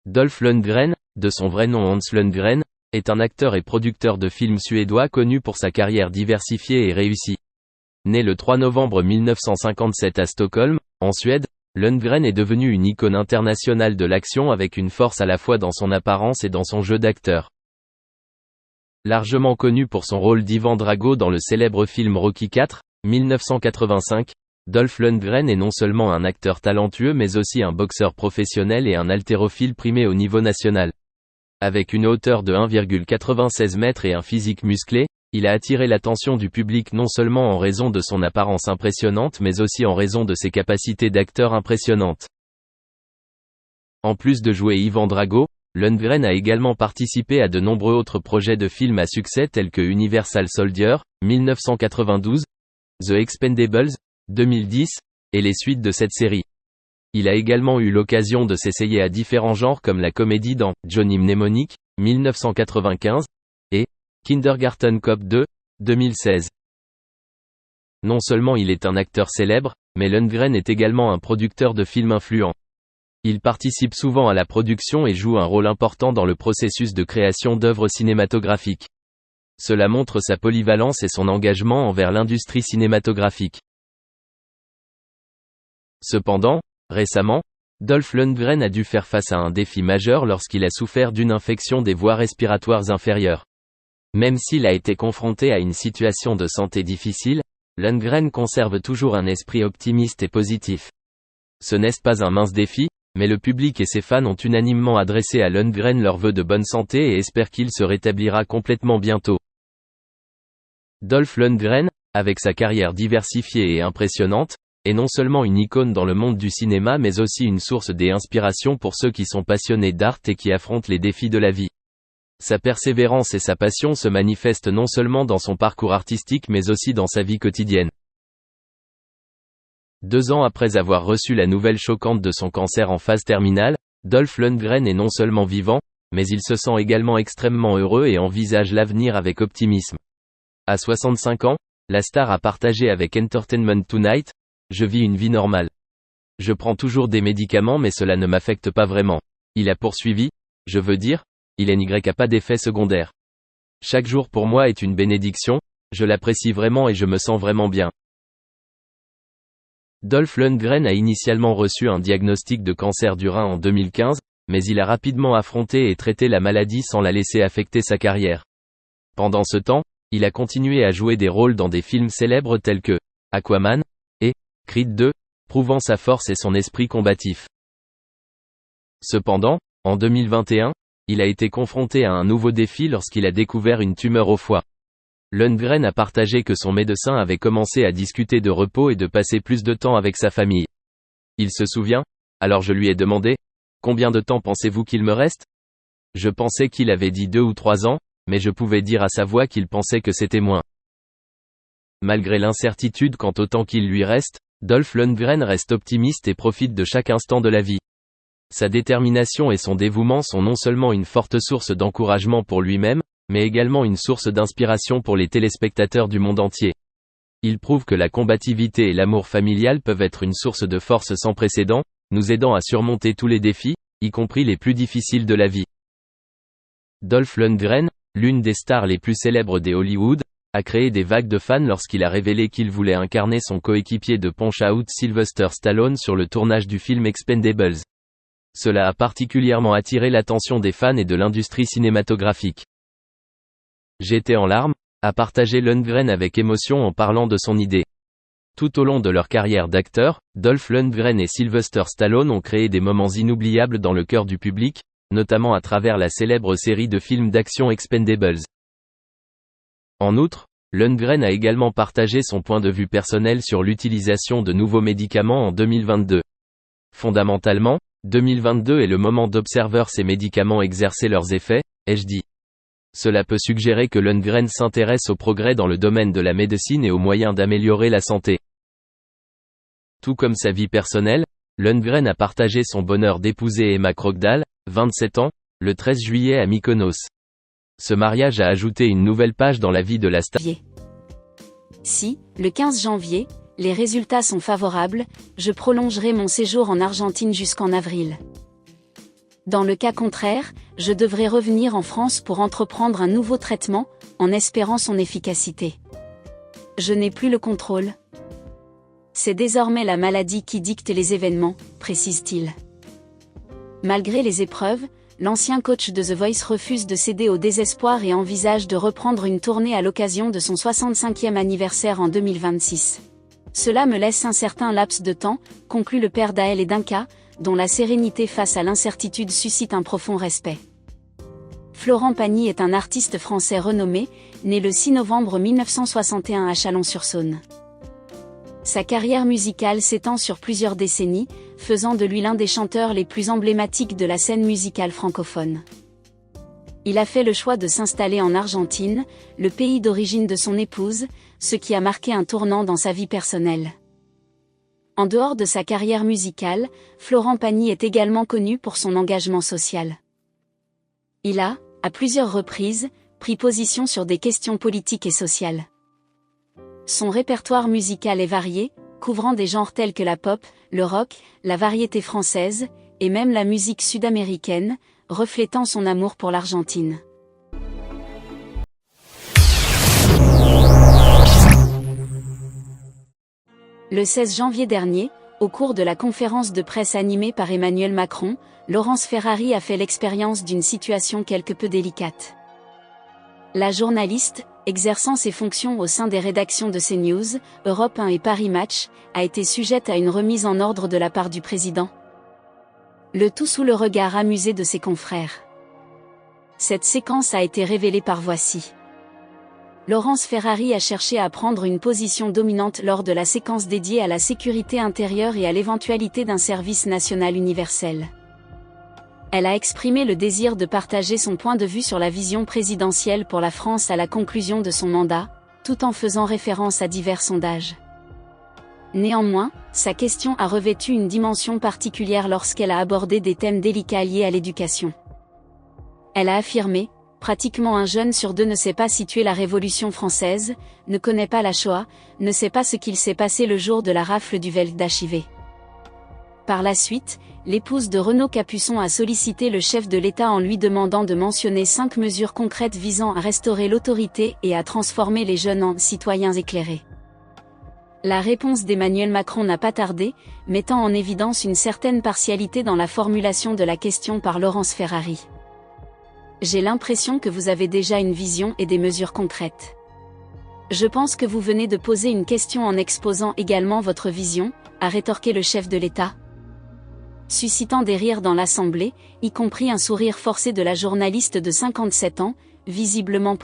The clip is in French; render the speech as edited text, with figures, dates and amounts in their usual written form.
Dolph Lundgren, de son vrai nom Hans Lundgren, est un acteur et producteur de films suédois connu pour sa carrière diversifiée et réussie. Né le 3 novembre 1957 à Stockholm, en Suède, Lundgren est devenu une icône internationale de l'action avec une force à la fois dans son apparence et dans son jeu d'acteur. Largement connu pour son rôle d'Ivan Drago dans le célèbre film Rocky IV, 1985, Dolph Lundgren est non seulement un acteur talentueux mais aussi un boxeur professionnel et un haltérophile primé au niveau national. Avec une hauteur de 1,96 m et un physique musclé, il a attiré l'attention du public non seulement en raison de son apparence impressionnante mais aussi en raison de ses capacités d'acteur impressionnantes. En plus de jouer Ivan Drago, Lundgren a également participé à de nombreux autres projets de films à succès tels que Universal Soldier, 1992, The Expendables, 2010, et les suites de cette série. Il a également eu l'occasion de s'essayer à différents genres comme la comédie dans Johnny Mnemonic, 1995, et Kindergarten Cop 2, 2016. Non seulement il est un acteur célèbre, mais Lundgren est également un producteur de films influent. Il participe souvent à la production et joue un rôle important dans le processus de création d'œuvres cinématographiques. Cela montre sa polyvalence et son engagement envers l'industrie cinématographique. Cependant, récemment, Dolph Lundgren a dû faire face à un défi majeur lorsqu'il a souffert d'une infection des voies respiratoires inférieures. Même s'il a été confronté à une situation de santé difficile, Lundgren conserve toujours un esprit optimiste et positif. Ce n'est pas un mince défi, mais le public et ses fans ont unanimement adressé à Lundgren leurs vœux de bonne santé et espèrent qu'il se rétablira complètement bientôt. Dolph Lundgren, avec sa carrière diversifiée et impressionnante, est non seulement une icône dans le monde du cinéma mais aussi une source d'inspiration pour ceux qui sont passionnés d'art et qui affrontent les défis de la vie. Sa persévérance et sa passion se manifestent non seulement dans son parcours artistique mais aussi dans sa vie quotidienne. 2 ans après avoir reçu la nouvelle choquante de son cancer en phase terminale, Dolph Lundgren est non seulement vivant, mais il se sent également extrêmement heureux et envisage l'avenir avec optimisme. À 65 ans, la star a partagé avec Entertainment Tonight: « Je vis une vie normale. Je prends toujours des médicaments mais cela ne m'affecte pas vraiment. » Il a poursuivi: « Je veux dire, il n'y a pas d'effet secondaire. Chaque jour pour moi est une bénédiction, je l'apprécie vraiment et je me sens vraiment bien. » Dolph Lundgren a initialement reçu un diagnostic de cancer du rein en 2015, mais il a rapidement affronté et traité la maladie sans la laisser affecter sa carrière. Pendant ce temps, il a continué à jouer des rôles dans des films célèbres tels que Aquaman et Creed 2, prouvant sa force et son esprit combatif. Cependant, en 2021, il a été confronté à un nouveau défi lorsqu'il a découvert une tumeur au foie. Lundgren a partagé que son médecin avait commencé à discuter de repos et de passer plus de temps avec sa famille. Il se souvient: « Alors je lui ai demandé: « Combien de temps pensez-vous qu'il me reste ? » Je pensais qu'il avait dit 2 ou 3 ans, mais je pouvais dire à sa voix qu'il pensait que c'était moins. » Malgré l'incertitude quant au temps qu'il lui reste, Dolph Lundgren reste optimiste et profite de chaque instant de la vie. Sa détermination et son dévouement sont non seulement une forte source d'encouragement pour lui-même, mais également une source d'inspiration pour les téléspectateurs du monde entier. Il prouve que la combativité et l'amour familial peuvent être une source de force sans précédent, nous aidant à surmonter tous les défis, y compris les plus difficiles de la vie. Dolph Lundgren, l'une des stars les plus célèbres des Hollywood, a créé des vagues de fans lorsqu'il a révélé qu'il voulait incarner son coéquipier de Punch-Out Sylvester Stallone sur le tournage du film Expendables. Cela a particulièrement attiré l'attention des fans et de l'industrie cinématographique. « J'étais en larmes », a partagé Lundgren avec émotion en parlant de son idée. Tout au long de leur carrière d'acteur, Dolph Lundgren et Sylvester Stallone ont créé des moments inoubliables dans le cœur du public, notamment à travers la célèbre série de films d'action Expendables. En outre, Lundgren a également partagé son point de vue personnel sur l'utilisation de nouveaux médicaments en 2022. Fondamentalement, 2022 est le moment d'observer ces médicaments exercer leurs effets, ai-je dit. Cela peut suggérer que Lundgren s'intéresse aux progrès dans le domaine de la médecine et aux moyens d'améliorer la santé. Tout comme sa vie personnelle, Lundgren a partagé son bonheur d'épouser Emma Krogdahl, 27 ans, le 13 juillet à Mykonos. Ce mariage a ajouté une nouvelle page dans la vie de la star. Si, le 15 janvier, les résultats sont favorables, je prolongerai mon séjour en Argentine jusqu'en avril. Dans le cas contraire, je devrais revenir en France pour entreprendre un nouveau traitement, en espérant son efficacité. Je n'ai plus le contrôle. C'est désormais la maladie qui dicte les événements, précise-t-il. Malgré les épreuves, l'ancien coach de The Voice refuse de céder au désespoir et envisage de reprendre une tournée à l'occasion de son 65e anniversaire en 2026. Cela me laisse un certain laps de temps, conclut le père d'Aël et Dunca, dont la sérénité face à l'incertitude suscite un profond respect. Florent Pagny est un artiste français renommé, né le 6 novembre 1961 à Chalon-sur-Saône. Sa carrière musicale s'étend sur plusieurs décennies, faisant de lui l'un des chanteurs les plus emblématiques de la scène musicale francophone. Il a fait le choix de s'installer en Argentine, le pays d'origine de son épouse, ce qui a marqué un tournant dans sa vie personnelle. En dehors de sa carrière musicale, Florent Pagny est également connu pour son engagement social. Il a, à plusieurs reprises, pris position sur des questions politiques et sociales. Son répertoire musical est varié, couvrant des genres tels que la pop, le rock, la variété française, et même la musique sud-américaine, reflétant son amour pour l'Argentine. Le 16 janvier dernier, au cours de la conférence de presse animée par Emmanuel Macron, Laurence Ferrari a fait l'expérience d'une situation quelque peu délicate. La journaliste, exerçant ses fonctions au sein des rédactions de CNews, Europe 1 et Paris Match, a été sujette à une remise en ordre de la part du président. Le tout sous le regard amusé de ses confrères. Cette séquence a été révélée par Voici. Laurence Ferrari a cherché à prendre une position dominante lors de la séquence dédiée à la sécurité intérieure et à l'éventualité d'un service national universel. Elle a exprimé le désir de partager son point de vue sur la vision présidentielle pour la France à la conclusion de son mandat, tout en faisant référence à divers sondages. Néanmoins, sa question a revêtu une dimension particulière lorsqu'elle a abordé des thèmes délicats liés à l'éducation. Elle a affirmé: pratiquement un jeune sur deux ne sait pas situer la Révolution française, ne connaît pas la Shoah, ne sait pas ce qu'il s'est passé le jour de la rafle du Vel'd'Hiv d'Achivé. Par la suite, l'épouse de Renaud Capuçon a sollicité le chef de l'État en lui demandant de mentionner 5 mesures concrètes visant à restaurer l'autorité et à transformer les jeunes en citoyens éclairés. La réponse d'Emmanuel Macron n'a pas tardé, mettant en évidence une certaine partialité dans la formulation de la question par Laurence Ferrari. J'ai l'impression que vous avez déjà une vision et des mesures concrètes. Je pense que vous venez de poser une question en exposant également votre vision, a rétorqué le chef de l'État. Suscitant des rires dans l'Assemblée, y compris un sourire forcé de la journaliste de 57 ans, visiblement